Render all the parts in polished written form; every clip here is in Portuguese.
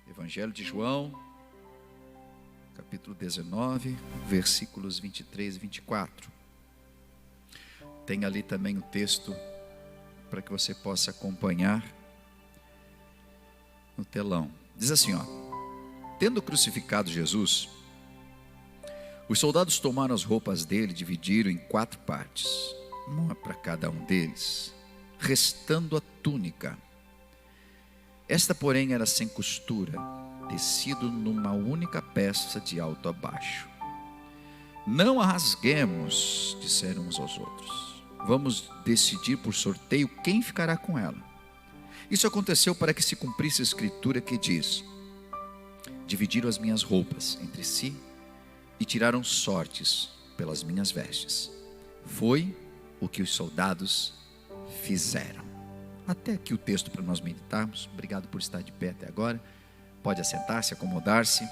Evangelho de João, capítulo 19, versículos 23 e 24. Tem ali também o texto para que você possa acompanhar no telão. Diz assim, ó: tendo crucificado Jesus, os soldados tomaram as roupas dele e dividiram em 4 partes, uma para cada um deles, restando a túnica. Esta, porém, era sem costura, tecido numa única peça de alto a baixo. Não a rasguemos, disseram uns aos outros. Vamos decidir por sorteio quem ficará com ela. Isso aconteceu para que se cumprisse a escritura que diz: dividiram as minhas roupas entre si e tiraram sortes pelas minhas vestes. Foi o que os soldados fizeram. Até aqui o texto para nós meditarmos. Obrigado por estar de pé até agora. Pode assentar-se, acomodar-se.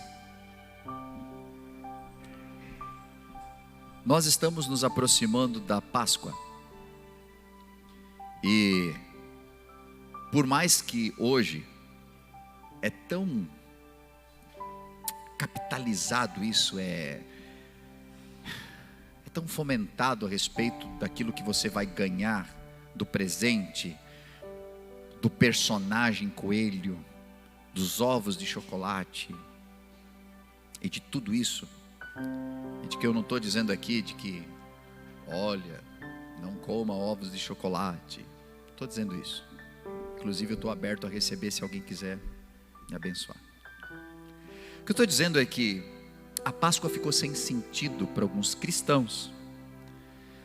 Nós estamos nos aproximando da Páscoa. E por mais que hoje é tão capitalizado isso, é tão fomentado a respeito daquilo que você vai ganhar, do presente, do personagem coelho, dos ovos de chocolate e de tudo isso. E de que eu não estou dizendo aqui de que, olha, não coma ovos de chocolate. Estou dizendo isso. Inclusive eu estou aberto a receber se alguém quiser me abençoar. O que eu estou dizendo é que a Páscoa ficou sem sentido para alguns cristãos.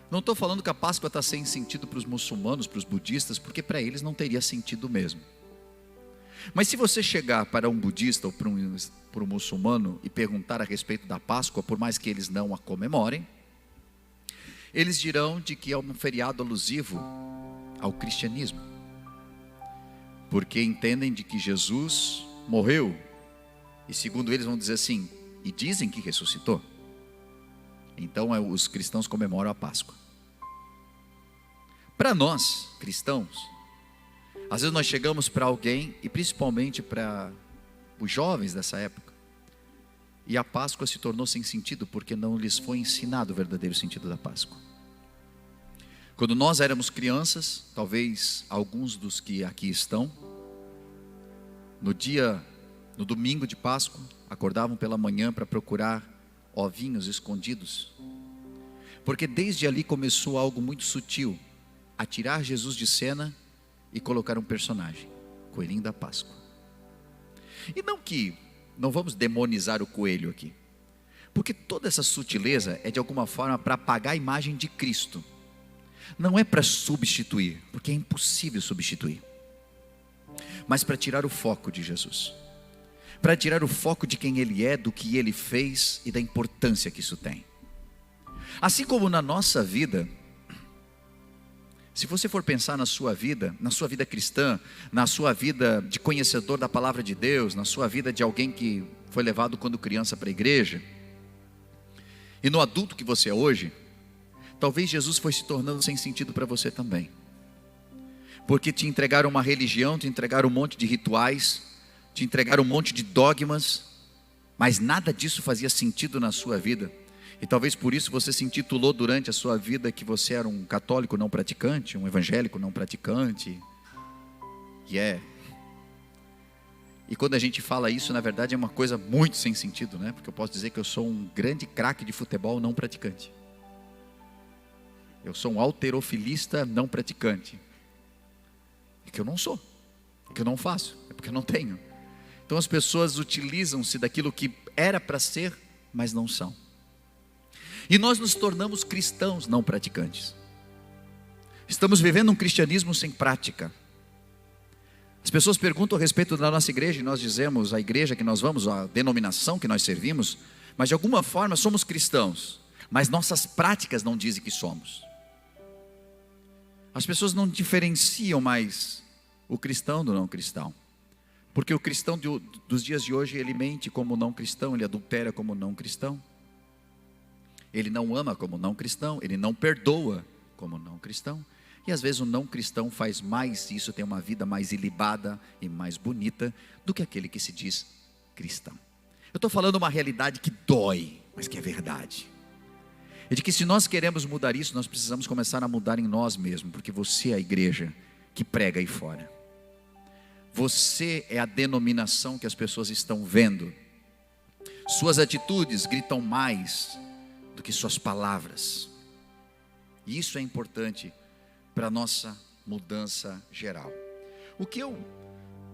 Não estou falando que a Páscoa está sem sentido para os muçulmanos, para os budistas, porque para eles não teria sentido mesmo. Mas se você chegar para um budista ou para um muçulmano e perguntar a respeito da Páscoa, por mais que eles não a comemorem, eles dirão de que é um feriado alusivo ao cristianismo, porque entendem de que Jesus morreu, e segundo eles vão dizer assim, e dizem que ressuscitou. Então os cristãos comemoram a Páscoa. Para nós, cristãos, às vezes nós chegamos para alguém, e principalmente para os jovens dessa época, e a Páscoa se tornou sem sentido, porque não lhes foi ensinado o verdadeiro sentido da Páscoa. Quando nós éramos crianças, talvez alguns dos que aqui estão, no domingo de Páscoa, acordavam pela manhã para procurar ovinhos escondidos, porque desde ali começou algo muito sutil, a tirar Jesus de cena e colocar um personagem, coelhinho da Páscoa. E não vamos demonizar o coelho aqui, porque toda essa sutileza é de alguma forma para apagar a imagem de Cristo, não é para substituir, porque é impossível substituir, mas para tirar o foco de Jesus, para tirar o foco de quem Ele é, do que Ele fez e da importância que isso tem. Assim como na nossa vida, se você for pensar na sua vida cristã, na sua vida de conhecedor da palavra de Deus, na sua vida de alguém que foi levado quando criança para a igreja, e no adulto que você é hoje, talvez Jesus foi se tornando sem sentido para você também, porque te entregaram uma religião, te entregaram um monte de rituais, te entregaram um monte de dogmas, mas nada disso fazia sentido na sua vida. E talvez por isso você se intitulou durante a sua vida que você era um católico não praticante, um evangélico não praticante. E quando a gente fala isso, na verdade é uma coisa muito sem sentido, né? Porque eu posso dizer que eu sou um grande craque de futebol não praticante. Eu sou um halterofilista não praticante. É que eu não sou, é que eu não faço, é porque eu não tenho. Então as pessoas utilizam-se daquilo que era para ser, mas não são. E nós nos tornamos cristãos não praticantes. Estamos vivendo um cristianismo sem prática. As pessoas perguntam a respeito da nossa igreja, e nós dizemos a igreja que nós vamos, a denominação que nós servimos, mas de alguma forma somos cristãos, mas nossas práticas não dizem que somos. As pessoas não diferenciam mais o cristão do não cristão, porque o cristão dos dias de hoje, ele mente como não cristão, ele adultera como não cristão, ele não ama como não cristão, ele não perdoa como não cristão, e às vezes o não cristão faz mais isso, tem uma vida mais ilibada e mais bonita do que aquele que se diz cristão. Eu estou falando uma realidade que dói, mas que é verdade. É de que se nós queremos mudar isso, nós precisamos começar a mudar em nós mesmos, porque você é a igreja que prega aí fora. Você é a denominação que as pessoas estão vendo. Suas atitudes gritam mais do que suas palavras. E isso é importante para a nossa mudança geral. O que eu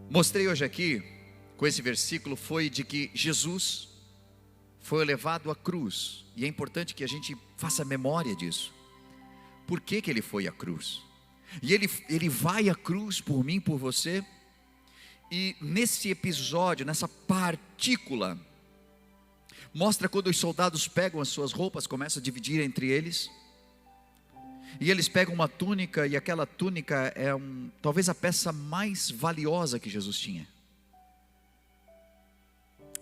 mostrei hoje aqui, com esse versículo, foi de que Jesus foi levado à cruz. E é importante que a gente faça memória disso. Por que que ele foi à cruz? E ele vai à cruz por mim, por você. E nesse episódio, nessa partícula, mostra quando os soldados pegam as suas roupas, começam a dividir entre eles. E eles pegam uma túnica, e aquela túnica é talvez a peça mais valiosa que Jesus tinha.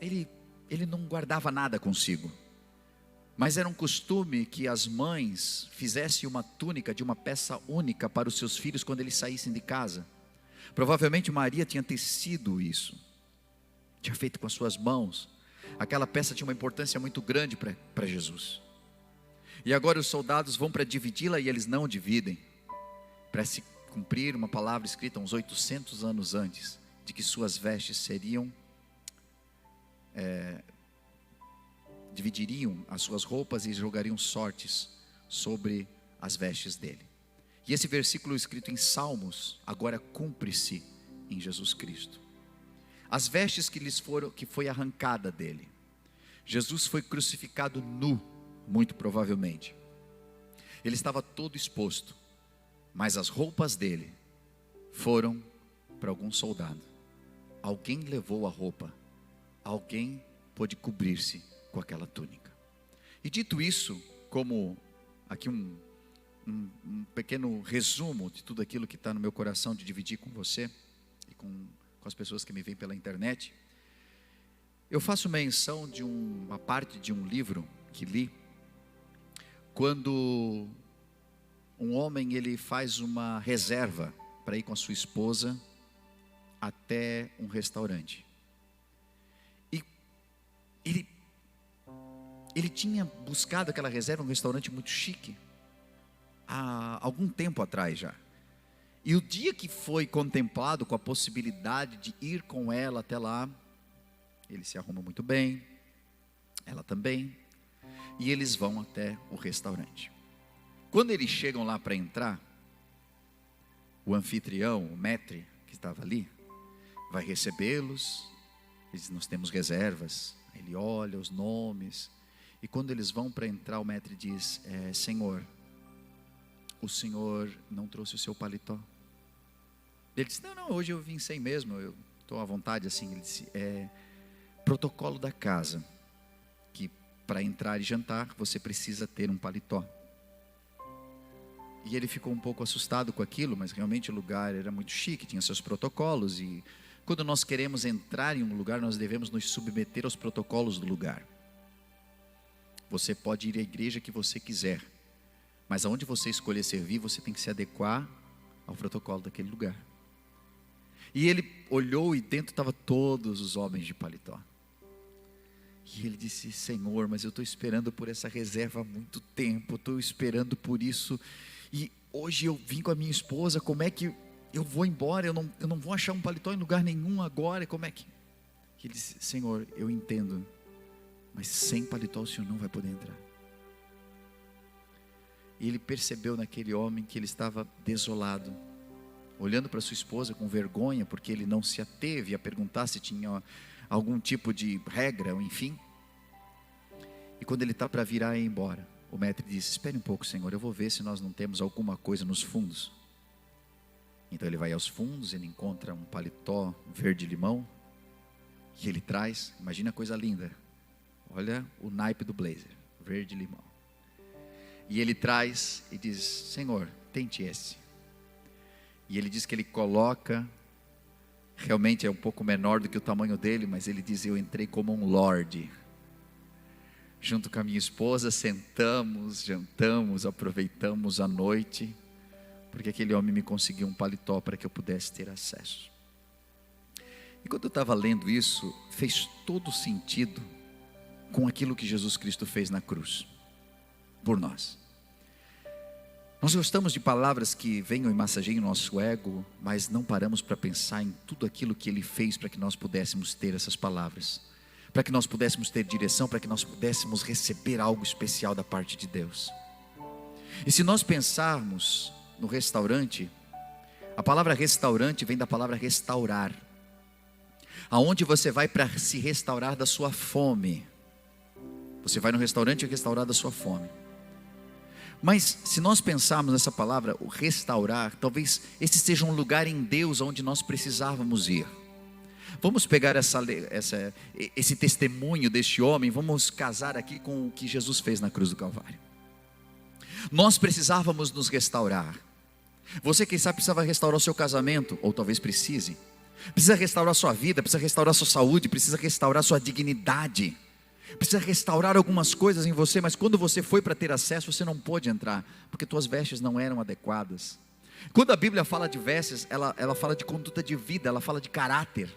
Ele não guardava nada consigo, mas era um costume que as mães fizessem uma túnica de uma peça única para os seus filhos quando eles saíssem de casa. Provavelmente Maria tinha tecido isso, tinha feito com as suas mãos. Aquela peça tinha uma importância muito grande para Jesus. E agora os soldados vão para dividi-la, e eles não dividem, para se cumprir uma palavra escrita uns 800 anos antes, de que suas vestes seriam, dividiriam as suas roupas e jogariam sortes sobre as vestes dele. E esse versículo escrito em Salmos, agora cumpre-se em Jesus Cristo. As vestes que foi arrancada dele. Jesus foi crucificado nu, muito provavelmente. Ele estava todo exposto, mas as roupas dele foram para algum soldado. Alguém levou a roupa, alguém pôde cobrir-se com aquela túnica. E dito isso, como aqui um pequeno resumo de tudo aquilo que está no meu coração de dividir com você e com as pessoas que me veem pela internet, eu faço menção de uma parte de um livro que li, quando um homem ele faz uma reserva para ir com a sua esposa até um restaurante. E ele tinha buscado aquela reserva, um restaurante muito chique, há algum tempo atrás já. E o dia que foi contemplado com a possibilidade de ir com ela até lá, ele se arruma muito bem, ela também, e eles vão até o restaurante. Quando eles chegam lá para entrar, o anfitrião, o maître que estava ali, vai recebê-los. Ele diz: nós temos reservas. Ele olha os nomes, e quando eles vão para entrar, o maître diz: Senhor, o senhor não trouxe o seu paletó? Ele disse: não, hoje eu vim sem mesmo, eu estou à vontade assim. Ele disse: protocolo da casa, que para entrar e jantar você precisa ter um paletó. E ele ficou um pouco assustado com aquilo, mas realmente o lugar era muito chique, tinha seus protocolos. E quando nós queremos entrar em um lugar, nós devemos nos submeter aos protocolos do lugar. Você pode ir à igreja que você quiser, mas aonde você escolher servir, você tem que se adequar ao protocolo daquele lugar. E ele olhou, e dentro estavam todos os homens de paletó. E ele disse: Senhor, mas eu estou esperando por essa reserva há muito tempo, estou esperando por isso, e hoje eu vim com a minha esposa, como é que eu vou embora? Eu não vou achar um paletó em lugar nenhum agora, como é que... Ele disse: Senhor, eu entendo, mas sem paletó o senhor não vai poder entrar. E ele percebeu naquele homem que ele estava desolado, olhando para sua esposa com vergonha, porque ele não se ateve a perguntar se tinha algum tipo de regra, ou enfim. E quando ele está para virar e ir embora, o maître disse: espere um pouco, Senhor, eu vou ver se nós não temos alguma coisa nos fundos. Então ele vai aos fundos, ele encontra um paletó verde-limão, e ele traz. Imagina a coisa linda, olha o naipe do blazer, verde-limão. E ele traz e diz: Senhor, tente esse. E ele diz que ele coloca, realmente é um pouco menor do que o tamanho dele, mas ele diz: eu entrei como um lorde. Junto com a minha esposa, sentamos, jantamos, aproveitamos a noite, porque aquele homem me conseguiu um paletó para que eu pudesse ter acesso. E quando eu estava lendo isso, fez todo sentido com aquilo que Jesus Cristo fez na cruz, por nós. Nós gostamos de palavras que venham e massageiem o nosso ego, mas não paramos para pensar em tudo aquilo que Ele fez para que nós pudéssemos ter essas palavras, para que nós pudéssemos ter direção, para que nós pudéssemos receber algo especial da parte de Deus. E se nós pensarmos no restaurante, a palavra restaurante vem da palavra restaurar, aonde você vai para se restaurar da sua fome. Você vai no restaurante e restaurar da sua fome. Mas se nós pensarmos nessa palavra, o restaurar, talvez esse seja um lugar em Deus onde nós precisávamos ir. Vamos pegar esse testemunho deste homem, vamos casar aqui com o que Jesus fez na cruz do Calvário. Nós precisávamos nos restaurar. Você, quem sabe, precisava restaurar o seu casamento, ou talvez precisa restaurar a sua vida, precisa restaurar a sua saúde, precisa restaurar a sua dignidade, precisa restaurar algumas coisas em você, mas quando você foi para ter acesso, você não pôde entrar, porque tuas vestes não eram adequadas. Quando a Bíblia fala de vestes, ela fala de conduta de vida, ela fala de caráter.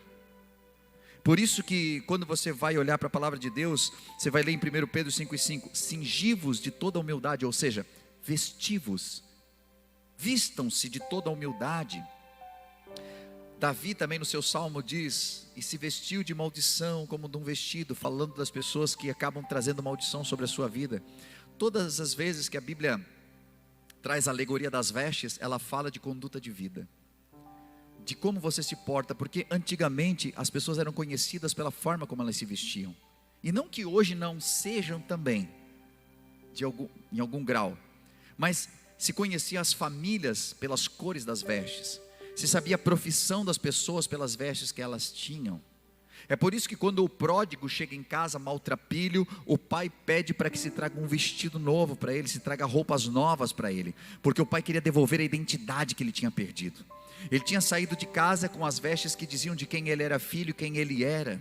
Por isso que quando você vai olhar para a palavra de Deus, você vai ler em 1 Pedro 5,5, cingivos de toda a humildade, ou seja, vestivos, vistam-se de toda a humildade. Davi também no seu salmo diz, e se vestiu de maldição como de um vestido, falando das pessoas que acabam trazendo maldição sobre a sua vida. Todas as vezes que a Bíblia traz a alegoria das vestes, ela fala de conduta de vida, de como você se porta, porque antigamente as pessoas eram conhecidas pela forma como elas se vestiam, e não que hoje não sejam também, em algum grau, mas se conhecia as famílias pelas cores das vestes, se sabia a profissão das pessoas pelas vestes que elas tinham. É por isso que quando o pródigo chega em casa maltrapilho, o pai pede para que se traga um vestido novo para ele, se traga roupas novas para ele, porque o pai queria devolver a identidade que ele tinha perdido. Ele tinha saído de casa com as vestes que diziam de quem ele era filho, quem ele era.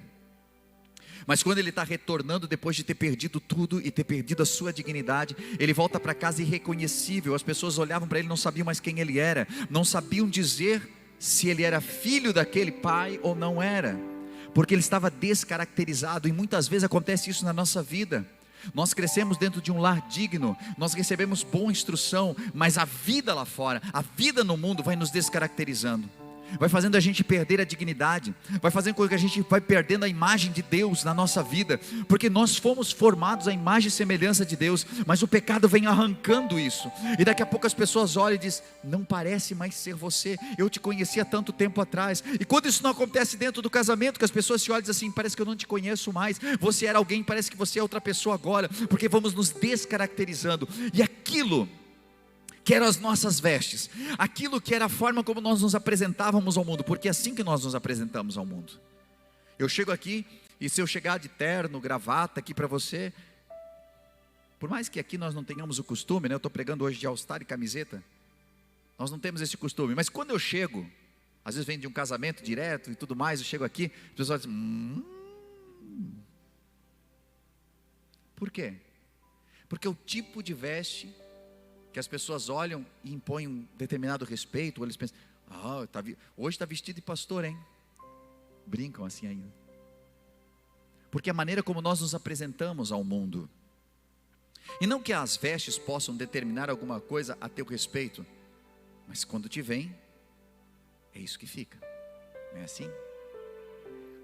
Mas quando ele está retornando depois de ter perdido tudo e ter perdido a sua dignidade, ele volta para casa irreconhecível. As pessoas olhavam para ele, não sabiam mais quem ele era, não sabiam dizer se ele era filho daquele pai ou não era, porque ele estava descaracterizado. E muitas vezes acontece isso na nossa vida. Nós crescemos dentro de um lar digno, nós recebemos boa instrução, mas a vida lá fora, a vida no mundo vai nos descaracterizando, vai fazendo a gente perder a dignidade, vai fazendo com que a gente vai perdendo a imagem de Deus na nossa vida, porque nós fomos formados à imagem e semelhança de Deus, mas o pecado vem arrancando isso, e daqui a pouco as pessoas olham e dizem, não parece mais ser você, eu te conheci há tanto tempo atrás. E quando isso não acontece dentro do casamento, que as pessoas se olham e dizem assim, parece que eu não te conheço mais, você era alguém, parece que você é outra pessoa agora, porque vamos nos descaracterizando, e aquilo que eram as nossas vestes, aquilo que era a forma como nós nos apresentávamos ao mundo, porque é assim que nós nos apresentamos ao mundo. Eu chego aqui, e se eu chegar de terno, gravata aqui para você, por mais que aqui nós não tenhamos o costume, né? Eu estou pregando hoje de all-star e camiseta, nós não temos esse costume, mas quando eu chego, às vezes vem de um casamento direto e tudo mais, eu chego aqui, as pessoas dizem, por quê? Porque o tipo de veste que as pessoas olham e impõem um determinado respeito, ou eles pensam, hoje está vestido de pastor, hein? Brincam assim ainda, porque a maneira como nós nos apresentamos ao mundo, e não que as vestes possam determinar alguma coisa a teu respeito, mas quando te vem, é isso que fica, não é assim?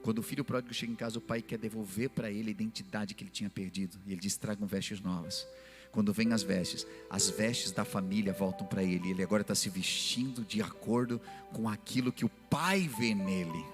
Quando o filho pródigo chega em casa, o pai quer devolver para ele a identidade que ele tinha perdido, e ele diz, tragam vestes novas. Quando vem as vestes da família voltam para ele, ele agora está se vestindo de acordo com aquilo que o pai vê nele.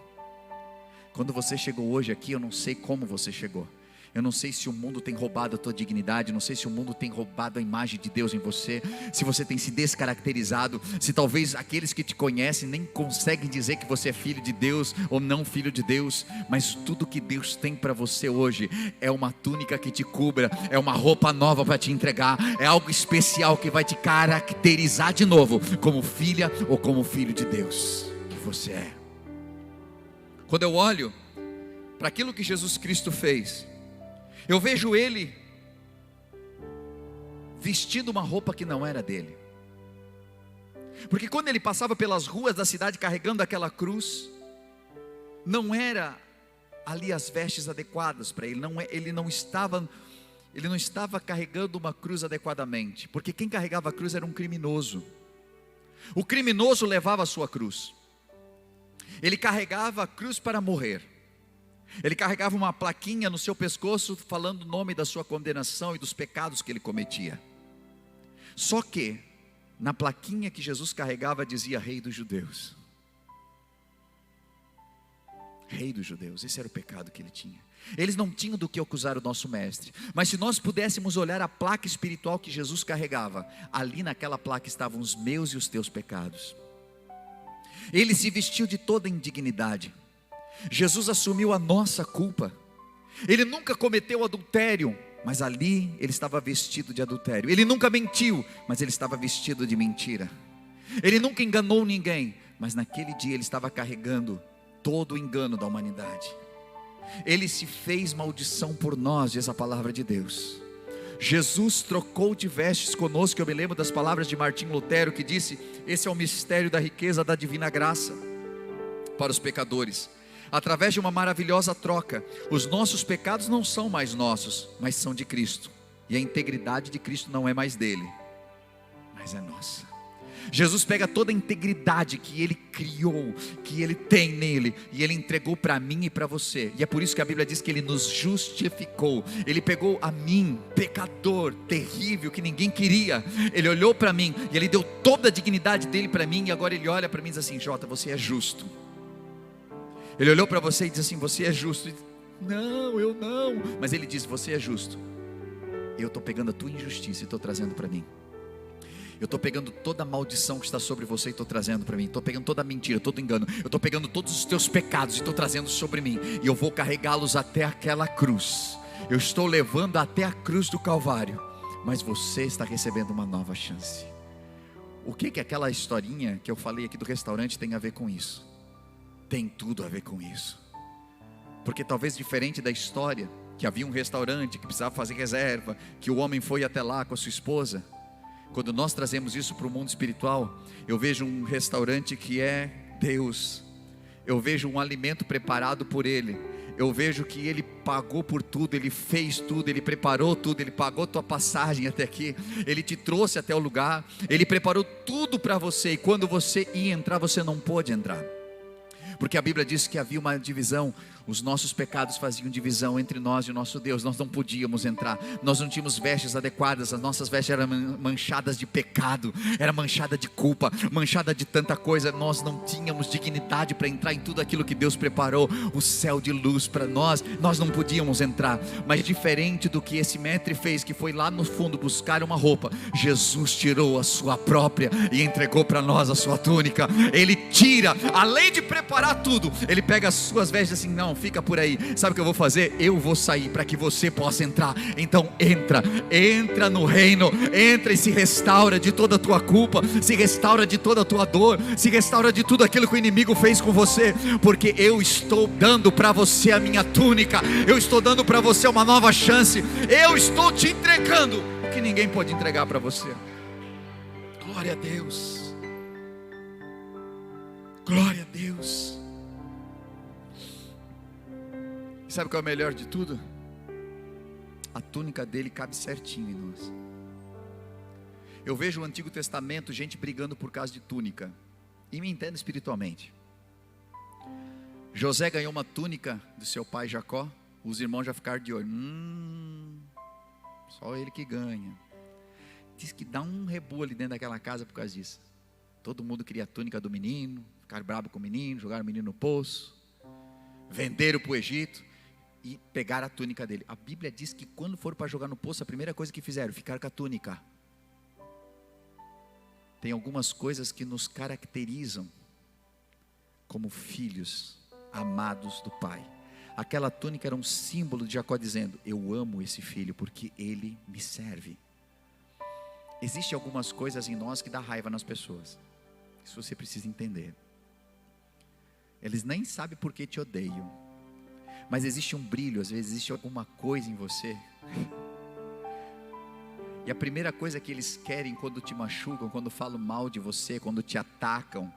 Quando você chegou hoje aqui, eu não sei como você chegou, eu não sei se o mundo tem roubado a tua dignidade, não sei se o mundo tem roubado a imagem de Deus em você, se você tem se descaracterizado, se talvez aqueles que te conhecem nem conseguem dizer que você é filho de Deus ou não filho de Deus, mas tudo que Deus tem para você hoje é uma túnica que te cubra, é uma roupa nova para te entregar, é algo especial que vai te caracterizar de novo como filha ou como filho de Deus que você é. Quando eu olho para aquilo que Jesus Cristo fez, eu vejo ele vestindo uma roupa que não era dele, porque quando ele passava pelas ruas da cidade carregando aquela cruz, não era ali as vestes adequadas para ele. Ele não estava carregando uma cruz adequadamente, porque quem carregava a cruz era um criminoso. O criminoso levava a sua cruz. Ele carregava a cruz para morrer. Ele carregava uma plaquinha no seu pescoço falando o nome da sua condenação e dos pecados que ele cometia. Só que na plaquinha que Jesus carregava dizia Rei dos Judeus. Rei dos Judeus, esse era o pecado que ele tinha. Eles não tinham do que acusar o nosso mestre, mas se nós pudéssemos olhar a placa espiritual que Jesus carregava, ali naquela placa estavam os meus e os teus pecados. Ele se vestiu de toda indignidade. Jesus assumiu a nossa culpa. Ele nunca cometeu adultério, mas ali ele estava vestido de adultério. Ele nunca mentiu, mas ele estava vestido de mentira. Ele nunca enganou ninguém, mas naquele dia ele estava carregando todo o engano da humanidade. Ele se fez maldição por nós, diz a palavra de Deus. Jesus trocou de vestes conosco. Eu me lembro das palavras de Martim Lutero, que disse: esse é o mistério da riqueza da divina graça para os pecadores. Através de uma maravilhosa troca, os nossos pecados não são mais nossos, mas são de Cristo. E a integridade de Cristo não é mais dele, mas é nossa. Jesus pega toda a integridade que Ele criou, que Ele tem nele, e Ele entregou para mim e para você. E é por isso que a Bíblia diz que Ele nos justificou. Ele pegou a mim, pecador, terrível, que ninguém queria. Ele olhou para mim e Ele deu toda a dignidade dele para mim. E agora Ele olha para mim e diz assim: Jota, você é justo. Ele olhou para você e diz assim: você é justo. Não, eu não. Mas Ele diz: você é justo. Eu estou pegando a tua injustiça e estou trazendo para mim. Eu estou pegando toda a maldição que está sobre você e estou trazendo para mim. Estou pegando toda a mentira, todo engano. Eu estou pegando todos os teus pecados e estou trazendo sobre mim. E eu vou carregá-los até aquela cruz. Eu estou levando até a cruz do Calvário. Mas você está recebendo uma nova chance. O que aquela historinha que eu falei aqui do restaurante tem a ver com isso? Tem tudo a ver com isso. Porque talvez diferente da história, que havia um restaurante que precisava fazer reserva, que o homem foi até lá com a sua esposa. Quando nós trazemos isso para o mundo espiritual, eu vejo um restaurante que é Deus. Eu vejo um alimento preparado por Ele. Eu vejo que Ele pagou por tudo, Ele fez tudo, Ele preparou tudo, Ele pagou tua passagem até aqui, Ele te trouxe até o lugar, Ele preparou tudo para você. E quando você ia entrar, você não pôde entrar, porque a Bíblia diz que havia uma divisão. Os nossos pecados faziam divisão entre nós e o nosso Deus. Nós não podíamos entrar. Nós não tínhamos vestes adequadas. As nossas vestes eram manchadas de pecado, era manchada de culpa, manchada de tanta coisa. Nós não tínhamos dignidade para entrar em tudo aquilo que Deus preparou, o céu de luz para nós. Nós não podíamos entrar. Mas diferente do que esse mestre fez, que foi lá no fundo buscar uma roupa, Jesus tirou a sua própria e entregou para nós a sua túnica. Ele tira, além de preparar tudo, Ele pega as suas vestes assim: não, fica por aí. Sabe o que eu vou fazer? Eu vou sair para que você possa entrar. Então entra no reino, entra e se restaura de toda a tua culpa, se restaura de toda a tua dor, se restaura de tudo aquilo que o inimigo fez com você, porque eu estou dando para você a minha túnica, eu estou dando para você uma nova chance, eu estou te entregando o que ninguém pode entregar para você. Glória a Deus, glória a Deus. Sabe qual é o melhor de tudo? A túnica dele cabe certinho em nós. Eu vejo o Antigo Testamento, gente brigando por causa de túnica. E me entenda espiritualmente. José ganhou uma túnica do seu pai Jacó. Os irmãos já ficaram de olho. Só ele que ganha. Diz que dá um rebu ali dentro daquela casa por causa disso. Todo mundo queria a túnica do menino. Ficaram bravos com o menino, jogaram o menino no poço. Venderam para o Egito e pegaram a túnica dele. A Bíblia diz que quando foram para jogar no poço, a primeira coisa que fizeram, ficaram com a túnica. Tem algumas coisas que nos caracterizam como filhos amados do Pai. Aquela túnica era um símbolo de Jacó dizendo: eu amo esse filho porque ele me serve. Existem algumas coisas em nós que dá raiva nas pessoas. Isso você precisa entender. Eles nem sabem por que te odeiam, mas existe um brilho, às vezes existe alguma coisa em você. E a primeira coisa que eles querem quando te machucam, quando falam mal de você, quando te atacam,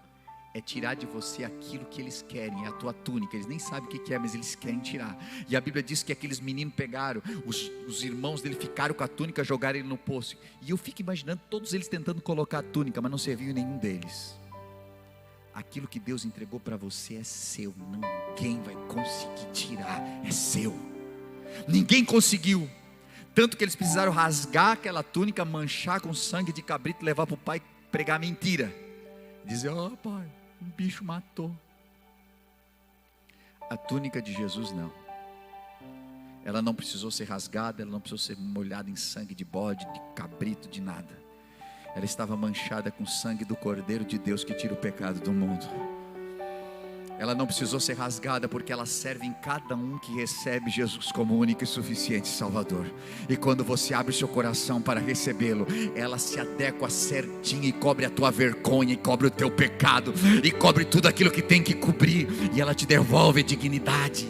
é tirar de você aquilo que eles querem, é a tua túnica. Eles nem sabem o que é, mas eles querem tirar. E a Bíblia diz que aqueles meninos pegaram, os irmãos dele ficaram com a túnica, jogaram ele no poço. E eu fico imaginando todos eles tentando colocar a túnica, mas não serviu nenhum deles. Aquilo que Deus entregou para você é seu, ninguém vai conseguir tirar, é seu. Ninguém conseguiu. Tanto que eles precisaram rasgar aquela túnica, manchar com sangue de cabrito, levar para o pai pregar mentira. Dizer: ó, pai, um bicho matou. A túnica de Jesus não. Ela não precisou ser rasgada, ela não precisou ser molhada em sangue de bode, de cabrito, de nada. Ela estava manchada com o sangue do Cordeiro de Deus que tira o pecado do mundo. Ela não precisou ser rasgada, porque ela serve em cada um que recebe Jesus como único e suficiente Salvador. E quando você abre seu coração para recebê-lo, ela se adequa certinho e cobre a tua vergonha, e cobre o teu pecado, e cobre tudo aquilo que tem que cobrir. E ela te devolve dignidade.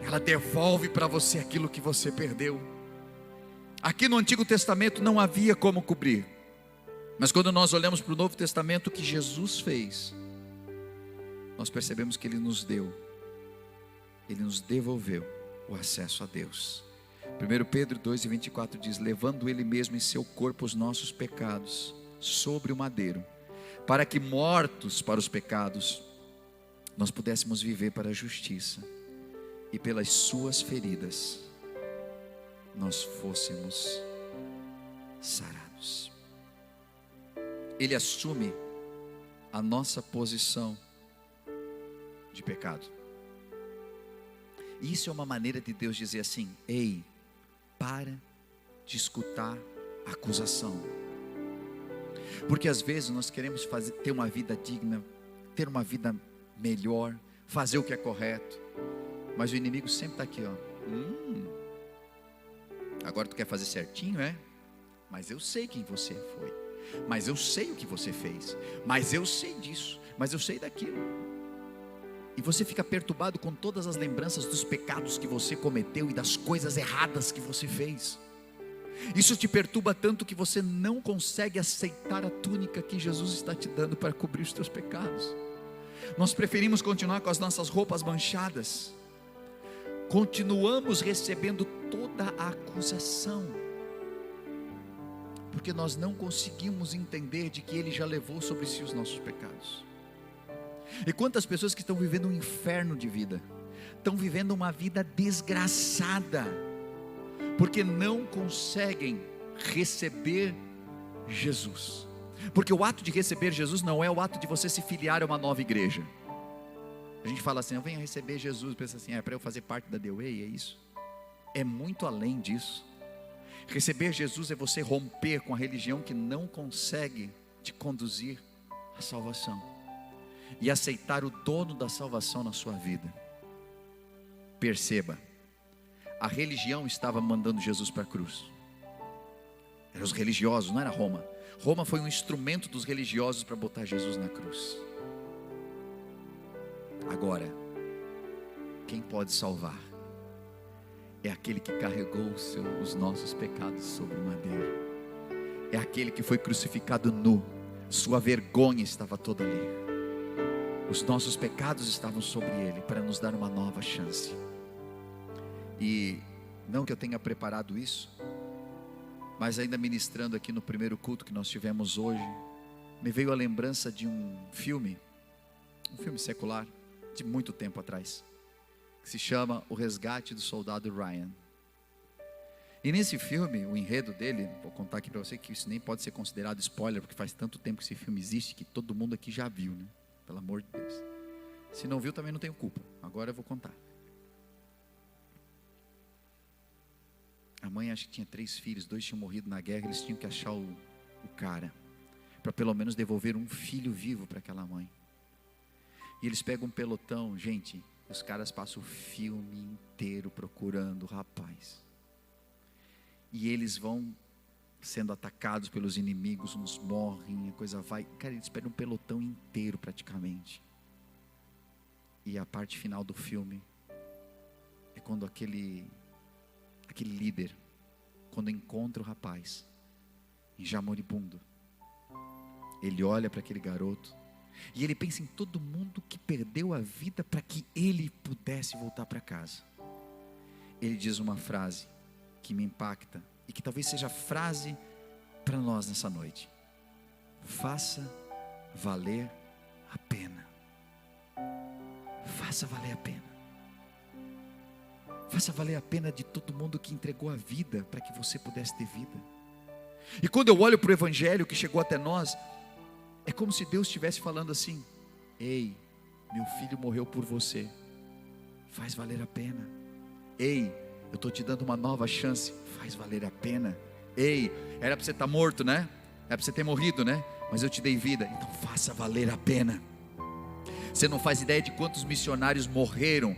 Ela devolve para você aquilo que você perdeu. Aqui no Antigo Testamento não havia como cobrir, mas quando nós olhamos para o Novo Testamento, o que Jesus fez, nós percebemos que Ele nos deu, Ele nos devolveu o acesso a Deus. 1 Pedro 2:24 diz: levando Ele mesmo em seu corpo os nossos pecados sobre o madeiro, para que mortos para os pecados, nós pudéssemos viver para a justiça, e pelas suas feridas nós fôssemos sarados. Ele assume a nossa posição de pecado. Isso é uma maneira de Deus dizer assim: ei, para de escutar a acusação. Porque às vezes nós queremos ter uma vida digna, ter uma vida melhor, fazer o que é correto, mas o inimigo sempre está aqui, ó. Agora tu quer fazer certinho, é? Mas eu sei quem você foi, mas eu sei o que você fez, mas eu sei disso, mas eu sei daquilo. E você fica perturbado com todas as lembranças dos pecados que você cometeu e das coisas erradas que você fez. Isso te perturba tanto que você não consegue aceitar a túnica que Jesus está te dando para cobrir os teus pecados. Nós preferimos continuar com as nossas roupas manchadas. Continuamos recebendo toda a acusação, porque nós não conseguimos entender de que Ele já levou sobre si os nossos pecados. E quantas pessoas que estão vivendo um inferno de vida, estão vivendo uma vida desgraçada, porque não conseguem receber Jesus. Porque o ato de receber Jesus não é o ato de você se filiar a uma nova igreja. A gente fala assim: eu venho receber Jesus, pensa assim, é para eu fazer parte da The Way, é isso? É muito além disso. Receber Jesus é você romper com a religião que não consegue te conduzir à salvação, e aceitar o dono da salvação na sua vida. Perceba, a religião estava mandando Jesus para a cruz. Eram os religiosos, não era Roma. Roma foi um instrumento dos religiosos para botar Jesus na cruz. Agora, quem pode salvar é aquele que carregou os nossos pecados sobre o madeiro. É aquele que foi crucificado nu. Sua vergonha estava toda ali. Os nossos pecados estavam sobre Ele para nos dar uma nova chance. E não que eu tenha preparado isso, mas ainda ministrando aqui no primeiro culto que nós tivemos hoje, me veio a lembrança de um filme secular, de muito tempo atrás, que se chama O Resgate do Soldado Ryan. E nesse filme, o enredo dele, vou contar aqui para você que isso nem pode ser considerado spoiler, porque faz tanto tempo que esse filme existe, que todo mundo aqui já viu, né? Pelo amor de Deus. Se não viu, também não tenho culpa. Agora eu vou contar. A mãe acho que tinha 3 filhos, 2 tinham morrido na guerra, eles tinham que achar o cara, para pelo menos devolver um filho vivo para aquela mãe. E eles pegam um pelotão, gente, os caras passam o filme inteiro procurando o rapaz. E eles vão sendo atacados pelos inimigos, uns morrem, a coisa vai. Cara, eles pegam um pelotão inteiro praticamente. E a parte final do filme é quando aquele líder, quando encontra o rapaz, e já moribundo, ele olha para aquele garoto, E ele pensa em todo mundo que perdeu a vida para que ele pudesse voltar para casa. Ele diz uma frase que me impacta e que talvez seja a frase para nós nessa noite: faça valer a pena. Faça valer a pena. Faça valer a pena de todo mundo que entregou a vida para que você pudesse ter vida. E quando eu olho para o Evangelho que chegou até nós, é como se Deus estivesse falando assim: ei, meu filho morreu por você, faz valer a pena. Ei, eu estou te dando uma nova chance, faz valer a pena. Ei, era para você estar morto, né? Era para você ter morrido, né? Mas eu te dei vida, então faça valer a pena. Você não faz ideia de quantos missionários morreram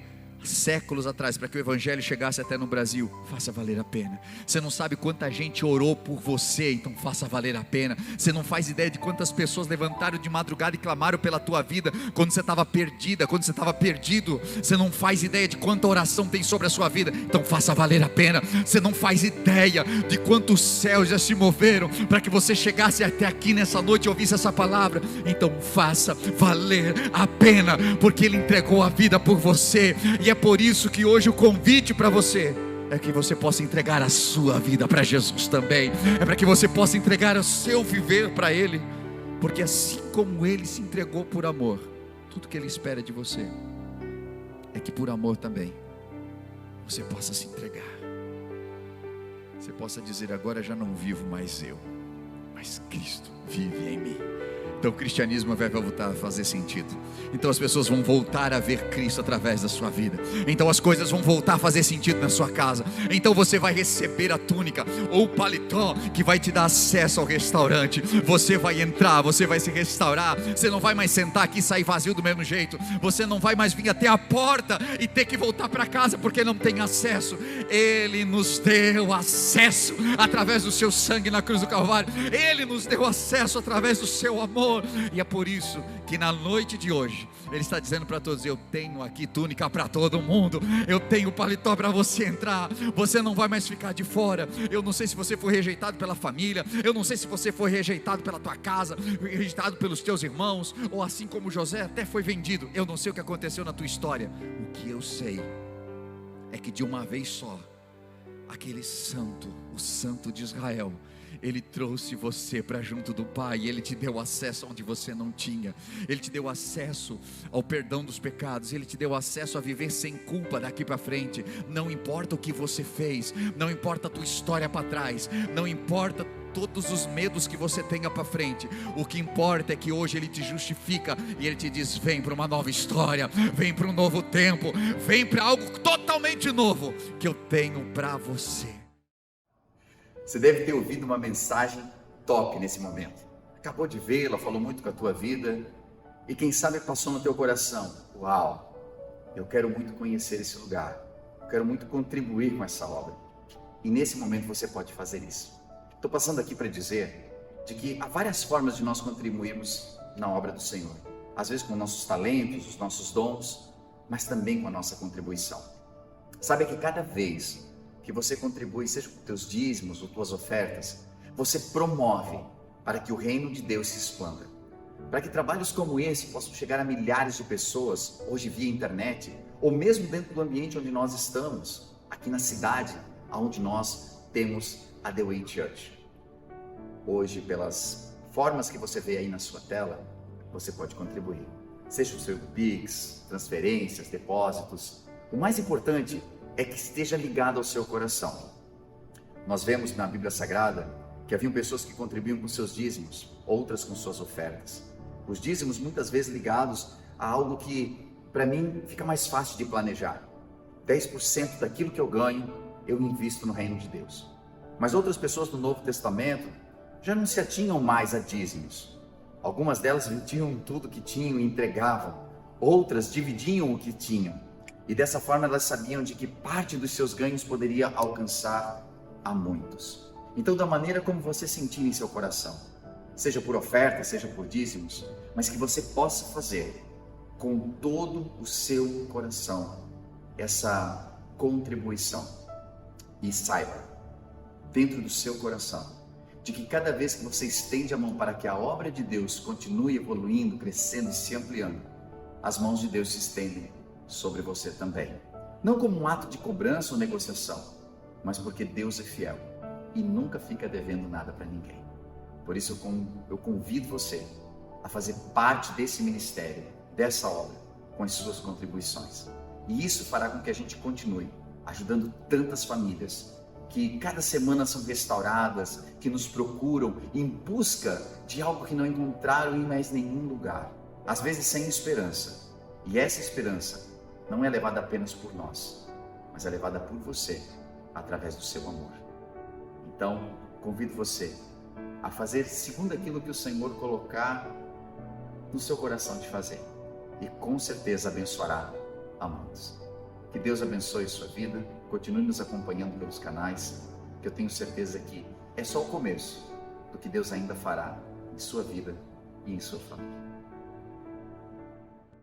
séculos atrás para que o Evangelho chegasse até no Brasil. Faça valer a pena. Você não sabe quanta gente orou por você, então faça valer a pena. Você não faz ideia de quantas pessoas levantaram de madrugada e clamaram pela tua vida quando você estava perdida, quando você estava perdido. Você não faz ideia de quanta oração tem sobre a sua vida, então faça valer a pena. Você não faz ideia de quantos céus já se moveram para que você chegasse até aqui nessa noite e ouvisse essa palavra, então faça valer a pena, porque Ele entregou a vida por você. E é por isso que hoje o convite para você é que você possa entregar a sua vida para Jesus também. É para que você possa entregar o seu viver para Ele, porque assim como Ele se entregou por amor, tudo que Ele espera de você é que por amor também você possa se entregar. Você possa dizer: agora já não vivo mais eu, mas Cristo vive em mim. Então o cristianismo vai voltar a fazer sentido. Então as pessoas vão voltar a ver Cristo através da sua vida. Então as coisas vão voltar a fazer sentido na sua casa. Então você vai receber a túnica ou o paletó que vai te dar acesso ao restaurante. Você vai entrar, você vai se restaurar. Você não vai mais sentar aqui e sair vazio do mesmo jeito. Você não vai mais vir até a porta e ter que voltar para casa porque não tem acesso. Ele nos deu acesso através do seu sangue na cruz do Calvário. Ele nos deu acesso através do seu amor. E é por isso que na noite de hoje Ele está dizendo para todos: eu tenho aqui túnica para todo mundo, eu tenho paletó para você entrar. Você não vai mais ficar de fora. Eu não sei se você foi rejeitado pela família, eu não sei se você foi rejeitado pela tua casa, rejeitado pelos teus irmãos, ou assim como José até foi vendido. Eu não sei o que aconteceu na tua história. O que eu sei é que de uma vez só, aquele santo, o santo de Israel, Ele trouxe você para junto do Pai. E Ele te deu acesso onde você não tinha. Ele te deu acesso ao perdão dos pecados. Ele te deu acesso a viver sem culpa daqui para frente. Não importa o que você fez, não importa a tua história para trás, não importa todos os medos que você tenha para frente. O que importa é que hoje Ele te justifica e Ele te diz: vem para uma nova história, vem para um novo tempo, vem para algo totalmente novo que eu tenho para você. Você deve ter ouvido uma mensagem top nesse momento. Acabou de vê-la, falou muito com a tua vida, e quem sabe passou no teu coração: uau, eu quero muito conhecer esse lugar, eu quero muito contribuir com essa obra. E nesse momento você pode fazer isso. Estou passando aqui para dizer de que há várias formas de nós contribuirmos na obra do Senhor. Às vezes com nossos talentos, os nossos dons, mas também com a nossa contribuição. Sabe que cada vez que você contribui, seja com teus dízimos ou tuas ofertas, você promove para que o reino de Deus se expanda, para que trabalhos como esse possam chegar a milhares de pessoas, hoje via internet, ou mesmo dentro do ambiente onde nós estamos, aqui na cidade, onde nós temos a The Way Church. Hoje, pelas formas que você vê aí na sua tela, você pode contribuir, seja o seu Pix, transferências, depósitos. O mais importante é que esteja ligado ao seu coração. Nós vemos na Bíblia Sagrada que haviam pessoas que contribuíam com seus dízimos, outras com suas ofertas. Os dízimos muitas vezes ligados a algo que para mim fica mais fácil de planejar. 10% daquilo que eu ganho, eu invisto no reino de Deus. Mas outras pessoas do Novo Testamento já não se atinham mais a dízimos. Algumas delas vendiam tudo que tinham e entregavam. Outras dividiam o que tinham. E dessa forma elas sabiam de que parte dos seus ganhos poderia alcançar a muitos. Então, da maneira como você sentir em seu coração, seja por oferta, seja por dízimos, mas que você possa fazer com todo o seu coração essa contribuição. E saiba, dentro do seu coração, de que cada vez que você estende a mão para que a obra de Deus continue evoluindo, crescendo e se ampliando, as mãos de Deus se estendem sobre você também. Não como um ato de cobrança ou negociação, mas porque Deus é fiel e nunca fica devendo nada para ninguém. Por isso eu convido você a fazer parte desse ministério, dessa obra, com as suas contribuições. E isso fará com que a gente continue ajudando tantas famílias que cada semana são restauradas, que nos procuram em busca de algo que não encontraram em mais nenhum lugar, às vezes sem esperança. E essa esperança não é levada apenas por nós, mas é levada por você, através do seu amor. Então, convido você a fazer segundo aquilo que o Senhor colocar no seu coração de fazer, e com certeza abençoará a muitos. Que Deus abençoe a sua vida, continue nos acompanhando pelos canais, que eu tenho certeza que é só o começo do que Deus ainda fará em sua vida e em sua família.